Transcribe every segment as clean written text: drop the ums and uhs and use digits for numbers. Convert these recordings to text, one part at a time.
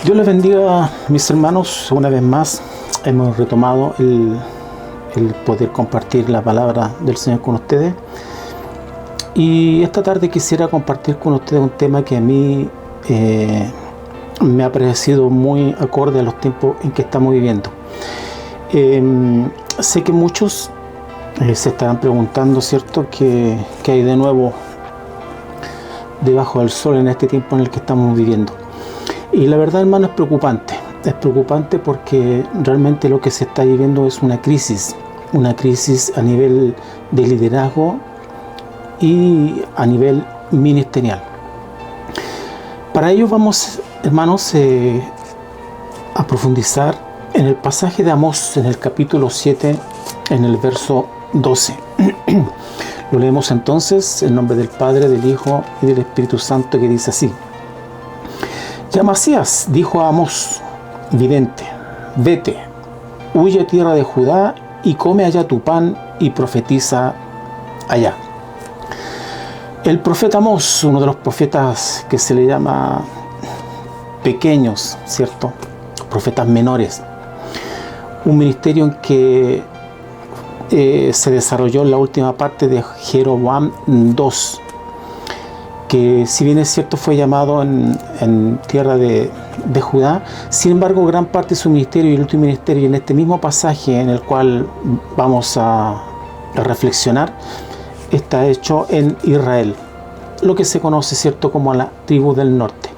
Dios les bendiga, mis hermanos. Una vez más hemos retomado el poder compartir la palabra del Señor con ustedes. Y esta tarde quisiera compartir con ustedes un tema que a mí me ha parecido muy acorde a los tiempos en que estamos viviendo. Sé que muchos se estarán preguntando, ¿cierto?, ¿qué hay de nuevo debajo del sol en este tiempo en el que estamos viviendo? Y la verdad, hermano, es preocupante porque realmente lo que se está viviendo es una crisis a nivel de liderazgo y a nivel ministerial. Para ello vamos, hermanos, a profundizar en el pasaje de Amós, en el capítulo 7, en el verso 12. Lo leemos entonces en nombre del Padre, del Hijo y del Espíritu Santo, que dice así: Y Amasías dijo a Amós, vidente: vete, huye a tierra de Judá y come allá tu pan y profetiza allá. El profeta Amós, uno de los profetas que se le llama pequeños, ¿cierto?, profetas menores, un ministerio en que se desarrolló en la última parte de Jeroboam II, que si bien es cierto fue llamado en tierra de Judá, sin embargo gran parte de su ministerio y el último ministerio en este mismo pasaje en el cual vamos a reflexionar está hecho en Israel, lo que se conoce, cierto, como la tribu del norte.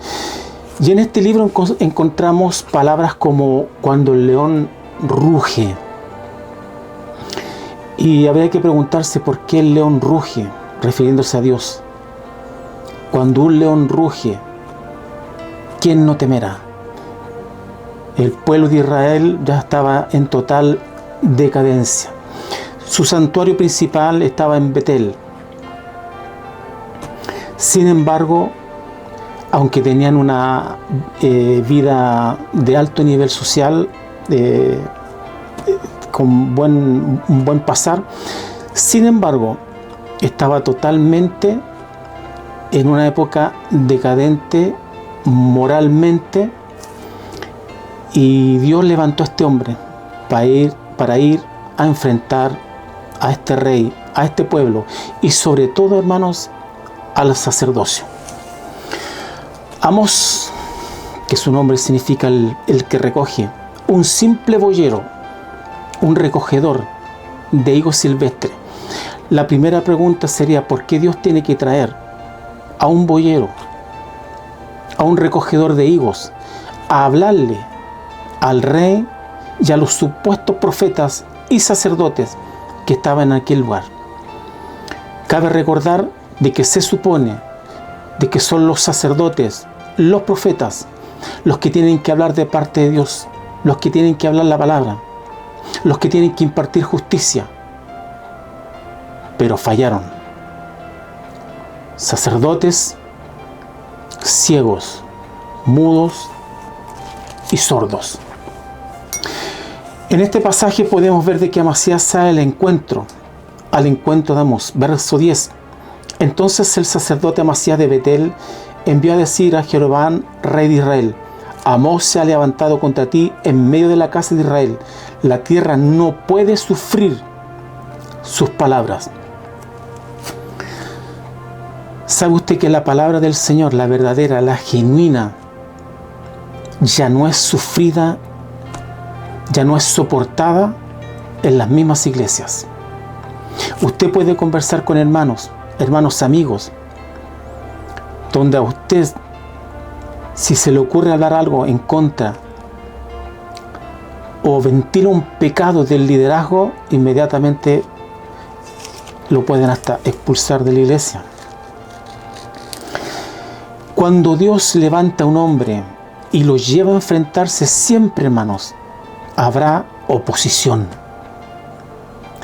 Y en este libro encontramos palabras como cuando el león ruge. Y habría que preguntarse por qué el león ruge, refiriéndose a Dios. Cuando un león ruge, ¿quién no temerá? El pueblo de Israel ya estaba en total decadencia. Su santuario principal estaba en Betel. Sin embargo, aunque tenían una vida de alto nivel social, con un buen pasar, sin embargo, estaba totalmente en una época decadente moralmente, y Dios levantó a este hombre para ir a enfrentar a este rey, a este pueblo y sobre todo, hermanos, al sacerdocio. Amós, que su nombre significa el que recoge, un simple boyero, un recogedor de higos silvestres. La primera pregunta sería: ¿por qué Dios tiene que traer a un boyero, a un recogedor de higos, a hablarle al rey y a los supuestos profetas y sacerdotes que estaban en aquel lugar? Cabe recordar de que se supone de que son los sacerdotes, los profetas, los que tienen que hablar de parte de Dios, los que tienen que hablar la palabra, los que tienen que impartir justicia, pero fallaron. Sacerdotes ciegos, mudos y sordos. En este pasaje podemos ver de que Amasías sale al encuentro de Amós. Verso 10. Entonces el sacerdote Amasías de Betel envió a decir a Jeroboam, rey de Israel: Amós se ha levantado contra ti en medio de la casa de Israel. La tierra no puede sufrir sus palabras. ¿Sabe usted que la palabra del Señor, la verdadera, la genuina, ya no es sufrida, ya no es soportada en las mismas iglesias? Usted puede conversar con hermanos amigos, donde a usted, si se le ocurre hablar algo en contra o ventila un pecado del liderazgo, inmediatamente lo pueden hasta expulsar de la iglesia. Cuando Dios levanta a un hombre y lo lleva a enfrentarse, siempre, hermanos, habrá oposición.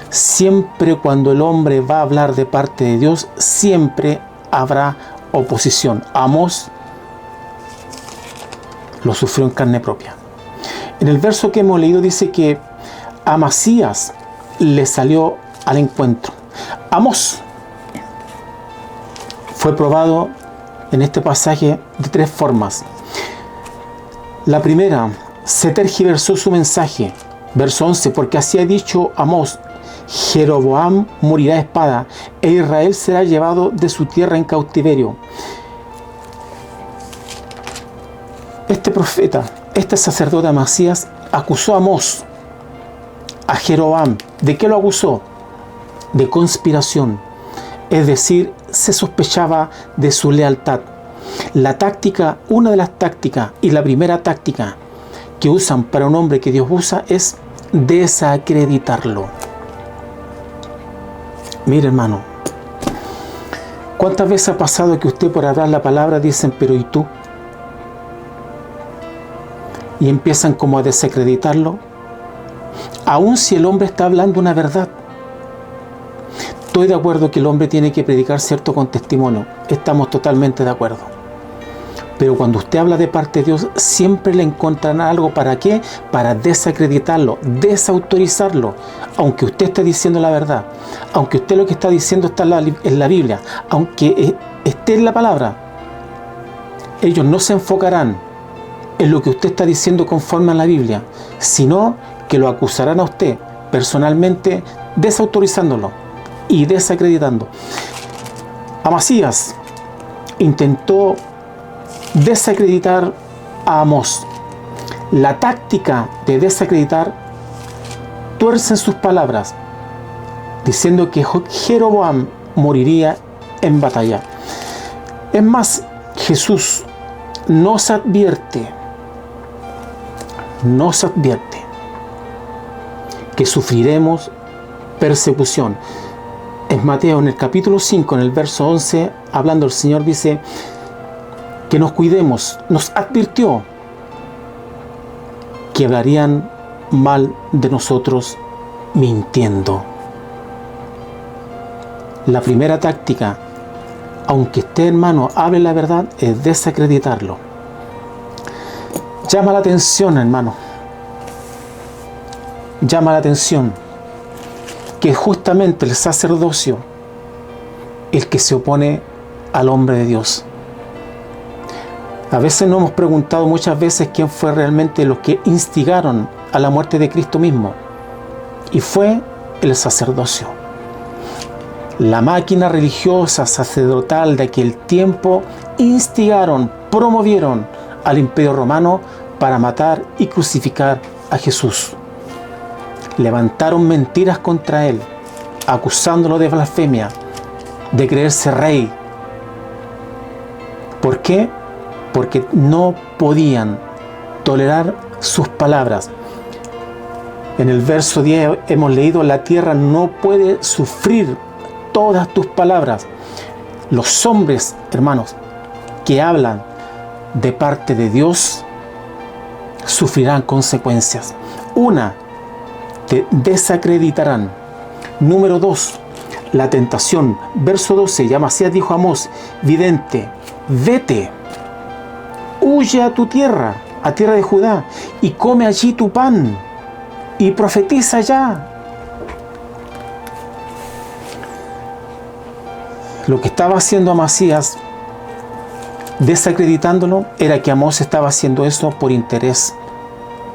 Siempre cuando el hombre va a hablar de parte de Dios, siempre habrá oposición. Amós lo sufrió en carne propia. En el verso que hemos leído dice que Amasías le salió al encuentro. Amós fue probado en este pasaje de tres formas. La primera, se tergiversó su mensaje. Verso 11, porque así ha dicho Amós: Jeroboam morirá a espada, e Israel será llevado de su tierra en cautiverio. Este profeta, este sacerdote Amasías, acusó a Amós, a Jeroboam. ¿De qué lo acusó? De conspiración. Es decir, se sospechaba de su lealtad. La táctica, una de las tácticas, y la primera táctica que usan para un hombre que Dios usa, es desacreditarlo. Mire, hermano, ¿cuántas veces ha pasado que usted por hablar la palabra dicen, pero ¿y tú? Y empiezan como a desacreditarlo, aun si el hombre está hablando una verdad. Estoy de acuerdo que el hombre tiene que predicar cierto con testimonio, estamos totalmente de acuerdo. Pero cuando usted habla de parte de Dios, siempre le encontrarán algo. ¿Para qué? Para desacreditarlo, desautorizarlo. Aunque usted esté diciendo la verdad, aunque usted lo que está diciendo está en la Biblia, aunque esté en la palabra, ellos no se enfocarán en lo que usted está diciendo conforme a la Biblia, sino que lo acusarán a usted personalmente, desautorizándolo y desacreditando. Amasías intentó desacreditar a Amós. La táctica de desacreditar, tuercen sus palabras, diciendo que Jeroboam moriría en batalla. Es más, Jesús nos advierte que sufriremos persecución. En Mateo, en el capítulo 5, en el verso 11, hablando el Señor dice que nos cuidemos, nos advirtió que hablarían mal de nosotros mintiendo. La primera táctica, aunque esté hermano, hable la verdad, es desacreditarlo. Llama la atención, hermano, llama la atención que justamente el sacerdocio, el que se opone al hombre de Dios. A veces nos hemos preguntado muchas veces quién fue realmente los que instigaron a la muerte de Cristo mismo. Y fue el sacerdocio. La máquina religiosa, sacerdotal de aquel tiempo instigaron, promovieron al Imperio Romano para matar y crucificar a Jesús. Levantaron mentiras contra él, acusándolo de blasfemia, de creerse rey. ¿Por qué? Porque no podían tolerar sus palabras. En el verso 10 hemos leído: la tierra no puede sufrir todas tus palabras. Los hombres, hermanos, que hablan de parte de Dios, sufrirán consecuencias. Una, te desacreditarán. Número 2, la tentación. Verso 12, y Amasías dijo a Amós, vidente: vete, huye a tu tierra, a tierra de Judá, y come allí tu pan, y profetiza allá. Lo que estaba haciendo Amasías, desacreditándolo, era que Amós estaba haciendo eso por interés,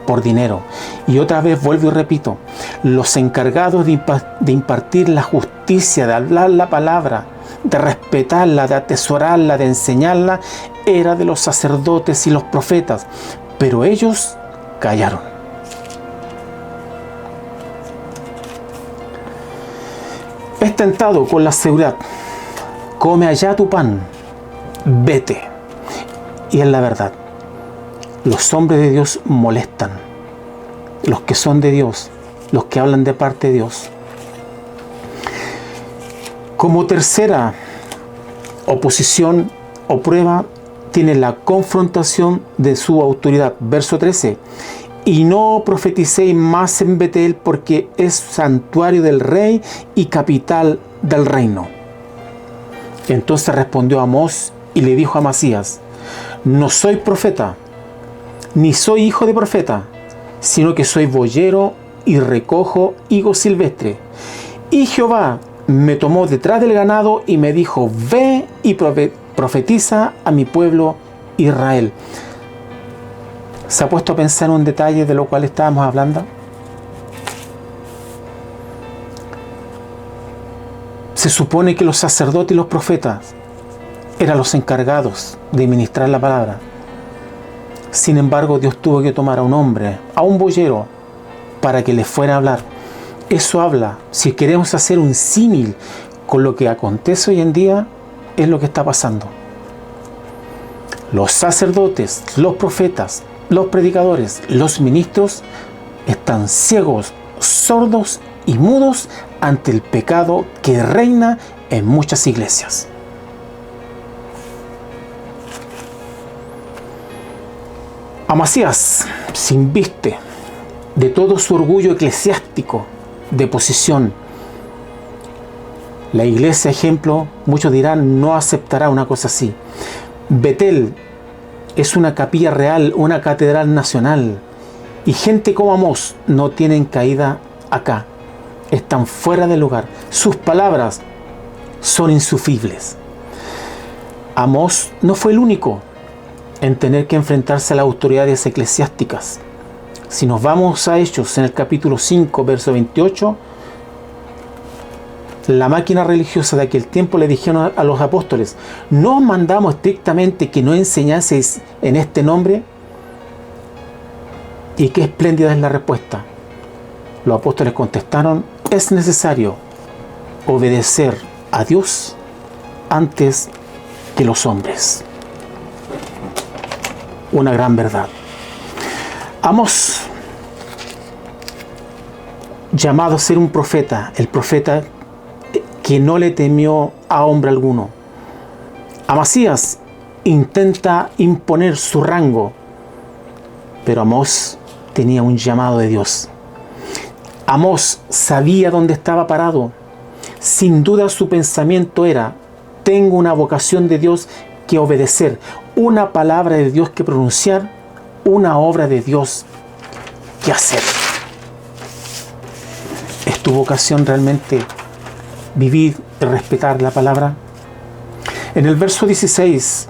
por dinero. Y otra vez vuelvo y repito, los encargados de impartir la justicia, de hablar la palabra, de respetarla, de atesorarla, de enseñarla, era de los sacerdotes y los profetas, pero ellos callaron. Es tentado con la seguridad: come allá tu pan, vete. Y es la verdad. Los hombres de Dios molestan. Los que son de Dios, los que hablan de parte de Dios. Como tercera oposición o prueba, tiene la confrontación de su autoridad. Verso 13. Y no profeticéis más en Betel, porque es santuario del rey y capital del reino. Entonces respondió Amós y le dijo a Amasías: no soy profeta, ni soy hijo de profeta, sino que soy boyero y recojo higo silvestre. Y Jehová me tomó detrás del ganado y me dijo: ve y profetiza a mi pueblo Israel. ¿Se ha puesto a pensar en un detalle de lo cual estábamos hablando? Se supone que los sacerdotes y los profetas eran los encargados de ministrar la palabra. Sin embargo, Dios tuvo que tomar a un hombre, a un boyero, para que les fuera a hablar. Eso habla, si queremos hacer un símil con lo que acontece hoy en día, es lo que está pasando. Los sacerdotes, los profetas, los predicadores, los ministros están ciegos, sordos y mudos ante el pecado que reina en muchas iglesias. Amasías se inviste de todo su orgullo eclesiástico de posición. La iglesia, ejemplo, muchos dirán, no aceptará una cosa así. Betel es una capilla real, una catedral nacional. Y gente como Amós no tienen caída acá. Están fuera del lugar. Sus palabras son insufribles. Amós no fue el único en tener que enfrentarse a las autoridades eclesiásticas. Si nos vamos a Hechos, en el capítulo 5, verso 28, la máquina religiosa de aquel tiempo le dijeron a los apóstoles: ¿no os mandamos estrictamente que no enseñaseis en este nombre? Y qué espléndida es la respuesta. Los apóstoles contestaron: es necesario obedecer a Dios antes que los hombres. Una gran verdad. Amós, llamado a ser un profeta, el profeta que no le temió a hombre alguno. Amasías intenta imponer su rango, pero Amós tenía un llamado de Dios. Amós sabía dónde estaba parado. Sin duda su pensamiento era: tengo una vocación de Dios que obedecer, una palabra de Dios que pronunciar, una obra de Dios que hacer. ¿Es tu vocación realmente vivir y respetar la palabra? En el verso 16,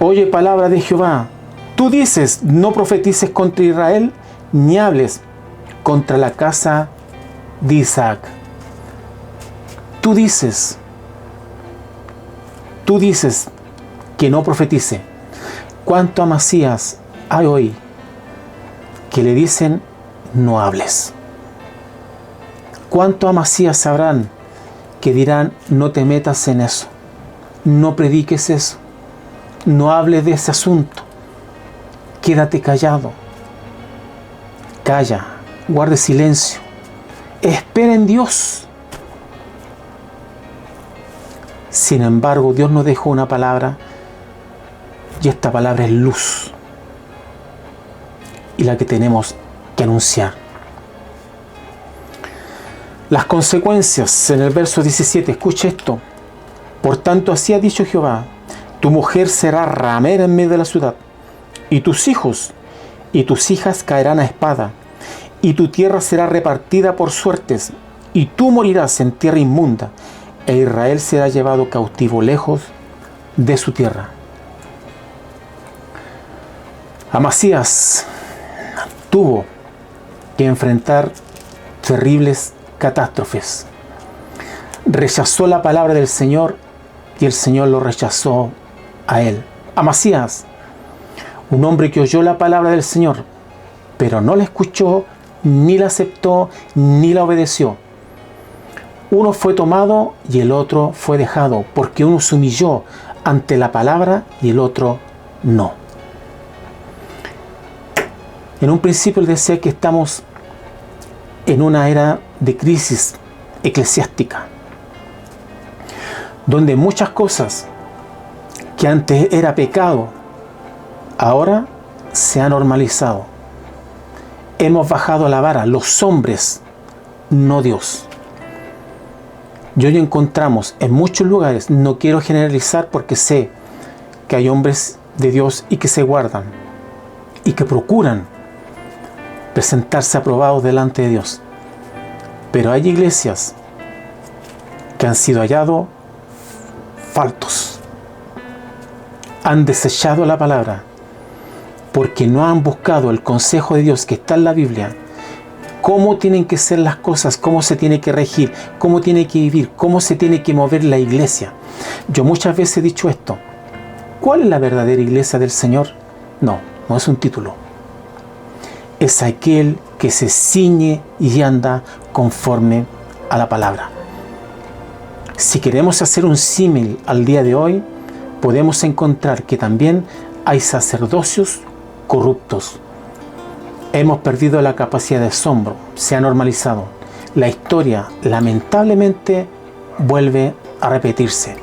oye palabra de Jehová. Tú dices: no profetices contra Israel, ni hables contra la casa de Isaac. Tú dices que no profetice. ¿Cuánto Amasías hay hoy que le dicen: no hables? ¿Cuánto Amasías sabrán que dirán: no te metas en eso, no prediques eso, no hables de ese asunto, quédate callado, calla, guarde silencio, espera en Dios? Sin embargo, Dios nos dejó una palabra, y esta palabra es luz, y la que tenemos que anunciar. Las consecuencias, en el verso 17, escucha esto: por tanto, así ha dicho Jehová: tu mujer será ramera en medio de la ciudad, y tus hijos y tus hijas caerán a espada, y tu tierra será repartida por suertes, y tú morirás en tierra inmunda, e Israel será llevado cautivo lejos de su tierra. Amasías tuvo que enfrentar terribles catástrofes. Rechazó la palabra del Señor y el Señor lo rechazó a él. Amasías, un hombre que oyó la palabra del Señor, pero no la escuchó, ni la aceptó, ni la obedeció. Uno fue tomado y el otro fue dejado, porque uno se humilló ante la palabra y el otro no. En un principio les decía que estamos en una era de crisis eclesiástica, donde muchas cosas que antes era pecado, ahora se ha normalizado. Hemos bajado la vara, los hombres, no Dios. Y hoy encontramos en muchos lugares, no quiero generalizar porque sé que hay hombres de Dios y que se guardan y que procuran presentarse aprobados delante de Dios. Pero hay iglesias que han sido hallados faltos. Han desechado la palabra porque no han buscado el consejo de Dios que está en la Biblia, cómo tienen que ser las cosas, cómo se tiene que regir, cómo tiene que vivir, cómo se tiene que mover la iglesia. Yo muchas veces he dicho esto: ¿cuál es la verdadera iglesia del Señor? No es un título. Es aquel que se ciñe y anda conforme a la palabra. Si queremos hacer un símil al día de hoy, podemos encontrar que también hay sacerdocios corruptos. Hemos perdido la capacidad de asombro, se ha normalizado. La historia, lamentablemente, vuelve a repetirse.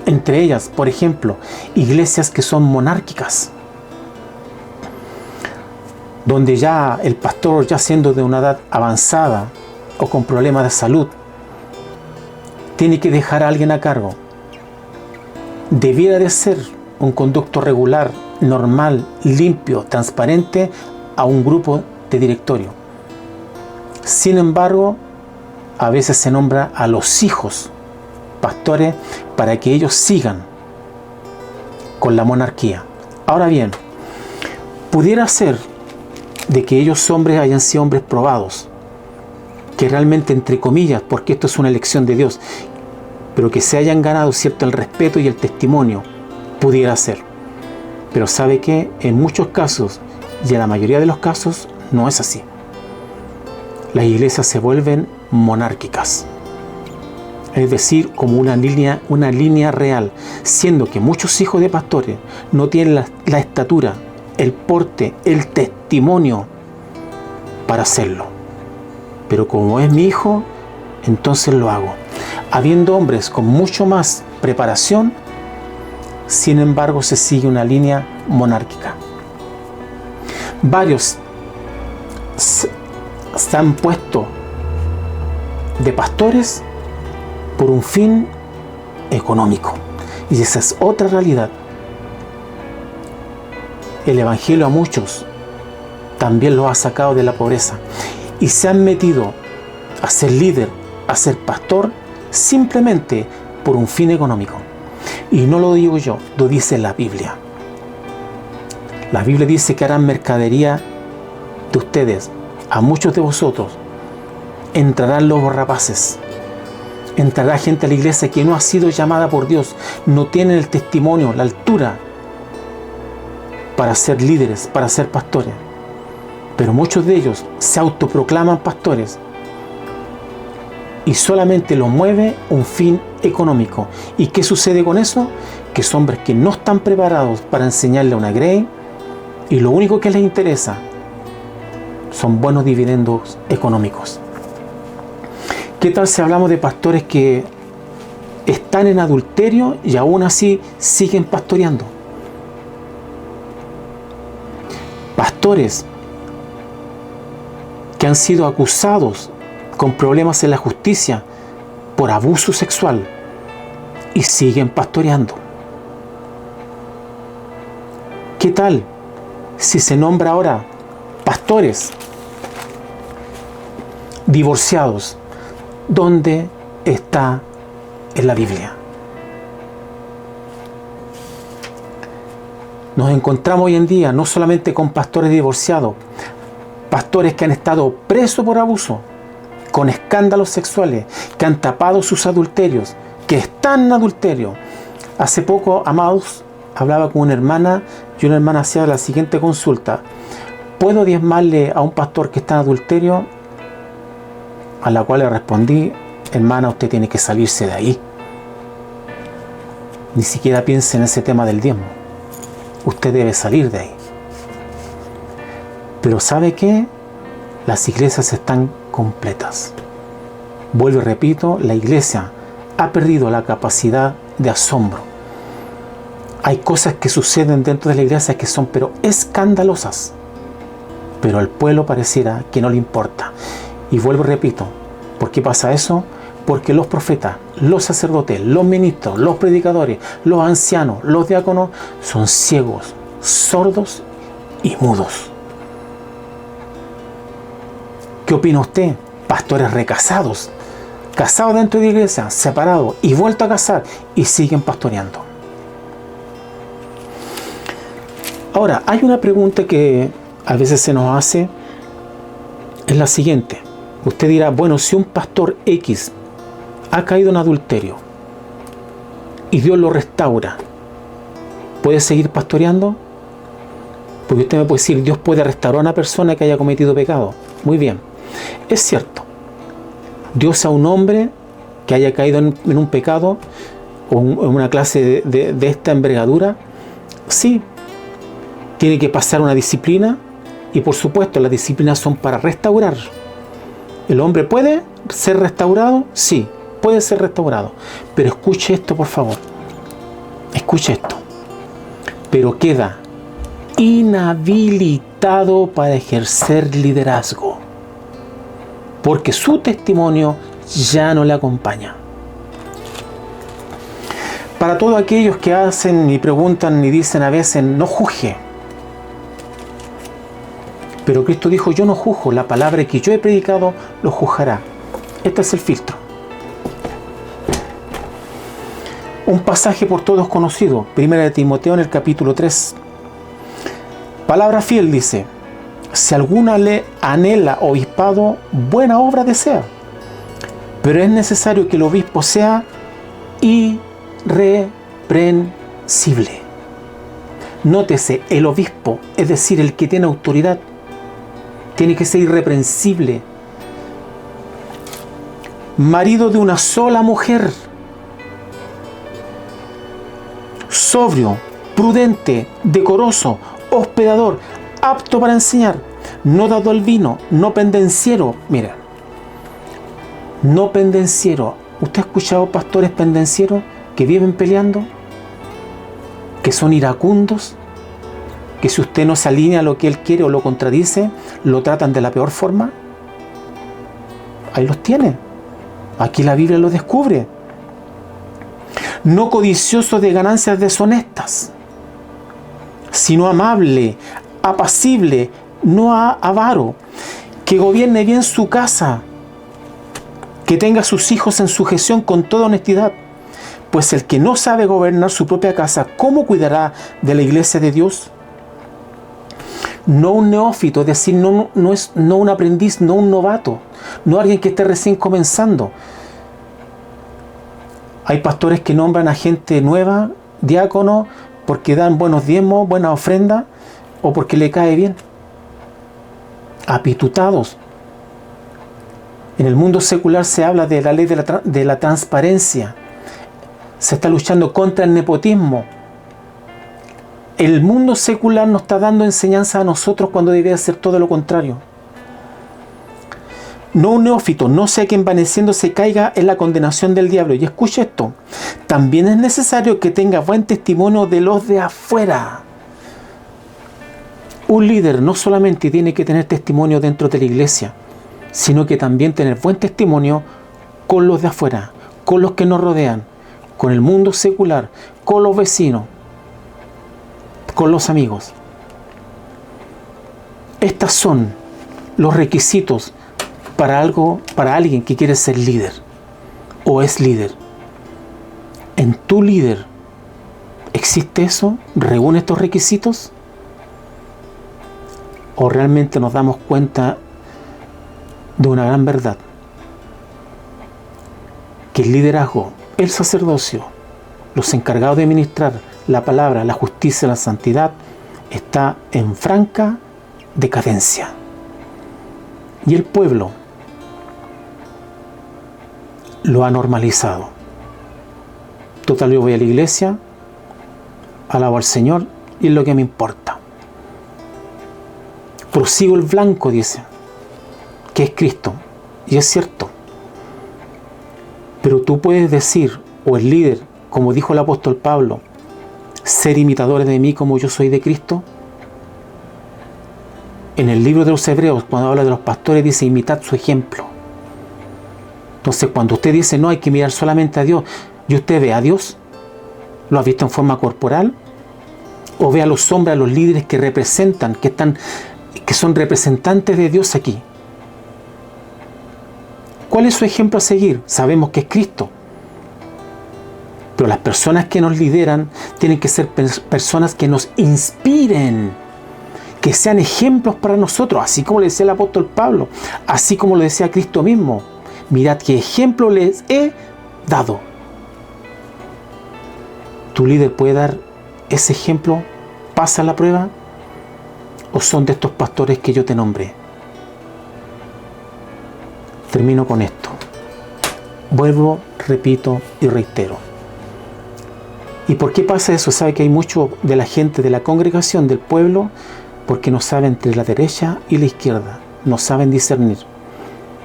Entre ellas, por ejemplo, iglesias que son monárquicas, donde ya el pastor, ya siendo de una edad avanzada o con problemas de salud, tiene que dejar a alguien a cargo. Debiera de ser un conducto regular, normal, limpio, transparente a un grupo de directorio. Sin embargo, a veces se nombra a los hijos pastores para que ellos sigan con la monarquía. Ahora bien, pudiera ser de que ellos hombres hayan sido hombres probados, que realmente, entre comillas, porque esto es una elección de Dios, pero que se hayan ganado, ¿cierto?, el respeto y el testimonio, pudiera ser. Pero ¿sabe qué? En muchos casos, y en la mayoría de los casos, no es así. Las iglesias se vuelven monárquicas, es decir, como una línea real, siendo que muchos hijos de pastores no tienen la estatura, el porte, el testimonio para hacerlo. Pero como es mi hijo, entonces lo hago. Habiendo hombres con mucho más preparación, sin embargo se sigue una línea monárquica. Varios se han puesto de pastores por un fin económico. Y esa es otra realidad. El Evangelio a muchos también los ha sacado de la pobreza y se han metido a ser líder, a ser pastor, simplemente por un fin económico. Y no lo digo yo, lo dice la Biblia. La Biblia dice que harán mercadería de ustedes. A muchos de vosotros entrarán lobos rapaces. Entrará gente a la iglesia que no ha sido llamada por Dios, no tienen el testimonio, la altura para ser líderes, para ser pastores. Pero muchos de ellos se autoproclaman pastores y solamente los mueve un fin económico. ¿Y qué sucede con eso? Que son hombres que no están preparados para enseñarle a una grey y lo único que les interesa son buenos dividendos económicos. ¿Qué tal si hablamos de pastores que están en adulterio y aún así siguen pastoreando? Pastores que han sido acusados con problemas en la justicia por abuso sexual y siguen pastoreando. ¿Qué tal si se nombra ahora pastores divorciados? ¿Dónde está en la Biblia? Nos encontramos hoy en día no solamente con pastores divorciados, pastores que han estado presos por abuso, con escándalos sexuales, que han tapado sus adulterios, que están en adulterio. Hace poco, amados, hablaba con una hermana y una hermana hacía la siguiente consulta: ¿puedo diezmarle a un pastor que está en adulterio? A la cual le respondí: hermana, usted tiene que salirse de ahí. Ni siquiera piense en ese tema del diezmo. Usted debe salir de ahí. Pero ¿sabe qué? Las iglesias están completas. Vuelvo y repito, la iglesia ha perdido la capacidad de asombro. Hay cosas que suceden dentro de la iglesia que son pero escandalosas. Pero al pueblo pareciera que no le importa. Y vuelvo y repito, ¿por qué pasa eso? Porque los profetas, los sacerdotes, los ministros, los predicadores, los ancianos, los diáconos son ciegos, sordos y mudos. ¿Qué opina usted? Pastores recasados, casados dentro de la iglesia, separados y vuelto a casar y siguen pastoreando. Ahora, hay una pregunta que a veces se nos hace, es la siguiente. Usted dirá, bueno, si un pastor X ha caído en adulterio y Dios lo restaura, ¿puede seguir pastoreando? Porque usted me puede decir, Dios puede restaurar a una persona que haya cometido pecado. Muy bien, es cierto. Dios a un hombre que haya caído en un pecado o en una clase de esta envergadura, sí, tiene que pasar una disciplina, y por supuesto las disciplinas son para restaurar. ¿El hombre puede ser restaurado? Sí, puede ser restaurado. Pero escuche esto, por favor. Escuche esto. Pero queda inhabilitado para ejercer liderazgo, porque su testimonio ya no le acompaña. Para todos aquellos que hacen y preguntan y dicen a veces, no juzgue. Pero Cristo dijo, yo no juzgo, la palabra que yo he predicado lo juzgará. Este es el filtro. Un pasaje por todos conocido, 1 Timoteo en el capítulo 3. Palabra fiel dice, si alguna le anhela obispado, buena obra desea. Pero es necesario que el obispo sea irreprensible. Nótese, el obispo, es decir, el que tiene autoridad, tiene que ser irreprensible. Marido de una sola mujer. Sobrio, prudente, decoroso, hospedador, apto para enseñar, no dado al vino, no pendenciero. Mira, no pendenciero. ¿Usted ha escuchado pastores pendencieros que viven peleando? Que son iracundos, que si usted no se alinea a lo que él quiere o lo contradice, lo tratan de la peor forma. Ahí los tiene. Aquí la Biblia los descubre. No codicioso de ganancias deshonestas, sino amable, apacible, no avaro, que gobierne bien su casa, que tenga a sus hijos en sujeción con toda honestidad. Pues el que no sabe gobernar su propia casa, ¿cómo cuidará de la iglesia de Dios? No un neófito, es decir, no un aprendiz, no un novato, no alguien que esté recién comenzando. Hay pastores que nombran a gente nueva, diácono, porque dan buenos diezmos, buenas ofrendas, o porque le cae bien. Apitutados. En el mundo secular se habla de la ley de la transparencia. Se está luchando contra el nepotismo. El mundo secular nos está dando enseñanza a nosotros cuando debería ser todo lo contrario. No un neófito, no sea que envaneciéndose caiga en la condenación del diablo. Y escuche esto, también es necesario que tenga buen testimonio de los de afuera. Un líder no solamente tiene que tener testimonio dentro de la iglesia, sino que también tener buen testimonio con los de afuera, con los que nos rodean, con el mundo secular, con los vecinos, con los amigos. Estos son los requisitos para alguien que quiere ser líder o es líder. ¿En tu líder existe eso? ¿Reúne estos requisitos? ¿O realmente nos damos cuenta de una gran verdad? Que el liderazgo, el sacerdocio, los encargados de ministrar la palabra, la justicia, la santidad, está en franca decadencia. Y el pueblo lo ha normalizado. Total, yo voy a la iglesia, alabo al Señor y es lo que me importa. Prosigo el blanco, dice, que es Cristo. Y es cierto. Pero tú puedes decir, o el líder, como dijo el apóstol Pablo, ser imitadores de mí como yo soy de Cristo. En el libro de los Hebreos, cuando habla de los pastores, dice imitad su ejemplo. Entonces, cuando usted dice no hay que mirar solamente a Dios, ¿y usted ve a Dios? ¿Lo ha visto en forma corporal? ¿O ve a los hombres, a los líderes que representan, que son representantes de Dios aquí? ¿Cuál es su ejemplo a seguir? Sabemos que es Cristo. Pero las personas que nos lideran tienen que ser personas que nos inspiren, que sean ejemplos para nosotros, así como le decía el apóstol Pablo, así como lo decía Cristo mismo. Mirad qué ejemplo les he dado. ¿Tu líder puede dar ese ejemplo? ¿Pasa la prueba? ¿O son de estos pastores que yo te nombré? Termino con esto. Vuelvo, repito y reitero. ¿Y por qué pasa eso? ¿Sabe que hay mucho de la gente de la congregación, del pueblo? Porque no saben entre la derecha y la izquierda. No saben discernir.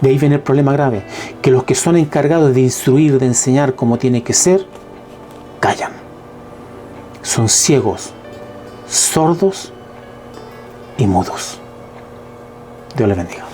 De ahí viene el problema grave. Que los que son encargados de instruir, de enseñar como tiene que ser, callan. Son ciegos, sordos y mudos. Dios les bendiga.